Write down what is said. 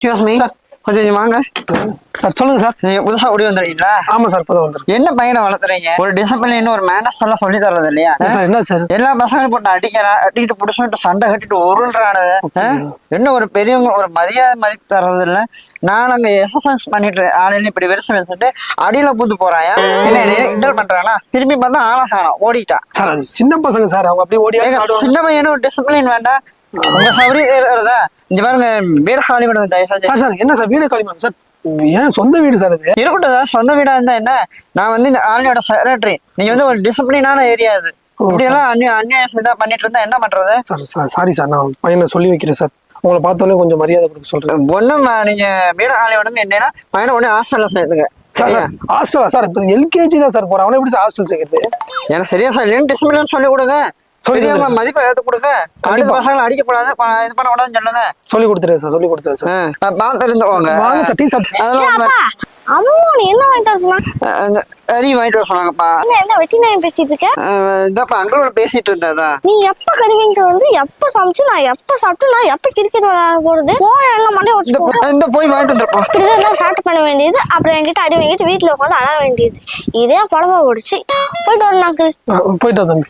கொஞ்சம் வாங்க சார். சொல்லுங்க சார். நீங்க புதுசா ஓடி வந்துடுறீங்களா? ஆமா சார், இப்பதான் வந்துருக்கு. என்ன பையனை வளர்த்துறீங்க? ஒரு டிசிப்ளின் ஒரு மேனர்ஸ் எல்லாம் சொல்லி தர்றது இல்லையா? சார் என்ன சார் எல்லா பசங்களும் போட்டு அடிக்கிட்டு புடிச்சுட்டு சண்டை கட்டிட்டு உருள்றானுங்க. என்ன ஒரு பெரியவங்க ஒரு மதிப்பு தர்றது இல்ல. நான் அங்க எக்ஸசைஸ் பண்ணிட்டு ஆளுநர் இப்படி விரிசம் வச்சுட்டு அடியில பூத்து போறாயா? என்ன இன்டர் பண்றானா? திரும்பி பார்த்தா ஆளா காணோம், ஓடிட்டா. சார் அது சின்ன பசங்க சார், அவங்க அப்படியே ஓடி சின்ன பையனும் ஒரு டிசிப்ளின் வேண்டாம். உங்க சௌரி ஏறதா இங்க பாருங்க. வீடு காலி பண்ணுங்க தயவு. சார் என்ன சார் வீடு காலி பண்ணுங்க சார்? ஏன் சொந்த வீடு சார் இது? இருக்கட்டும் சார், சொந்த வீடா இருந்தா என்ன? நான் வந்து இந்த ஆளுநரோட செக்ரட்டரி. நீங்க வந்து ஒரு டிசிப்ளினான ஏரியா இது. இப்படியெல்லாம் அந்நியாயம் இதா பண்ணிட்டு இருந்தா என்ன பண்றது? சார் சாரி சார், நான் பையனை சொல்லி வைக்கிறேன் சார். உங்களை பார்த்தோன்னே கொஞ்சம் மரியாதை கொடுக்க சொல்றேன். ஒண்ணும் நீங்க வீடு காலி விடுங்க. என்னன்னா பையனை உடனே ஹாஸ்டல்ல சேர்த்துங்க. ஹாஸ்டலா சார்? இப்போ எல்கேஜி தான் சார் போறேன், அவனை எப்படி ஹாஸ்டல் சேர்க்கறது? எனக்கு சரியா சார் இல்லைன்னு டிசிப்ளின் சொல்லி கொடுங்க. மதிப்பை எடுத்து கொடுங்க. பசங்களை அடிக்க கூடாது, இது பண்ண கூடாதுன்னு சொல்லுங்க. சொல்லி கொடுத்துறேன் சார், சொல்லி கொடுத்துறேன் சார். தெரிஞ்சுக்கோங்க. என்ன வாங்கிட்டு சொன்னாங்கப்பா. என்ன வெட்டி நாயம் பேசிட்டு இருக்க? இந்தப்பா அங்களோட பேசிட்டு இருந்தா. நீ எப்ப கருவிங்க வந்து எப்ப சமைச்சு நான் எப்ப சாப்பிட்டு நான் எப்ப கிரிக்கெட் விளையாட போறது? போய் போய் வாங்கிட்டு வந்துருப்போம். இப்படிதான் ஸ்டார்ட் பண்ண வேண்டியது. அப்புறம் என்கிட்ட அடி வாங்கிட்டு வீட்டுல உட்காந்து அழ வேண்டியது. இதே படமா போடுச்சு. போயிட்டு வரணும் அங்கிள். போயிட்டு தம்பி.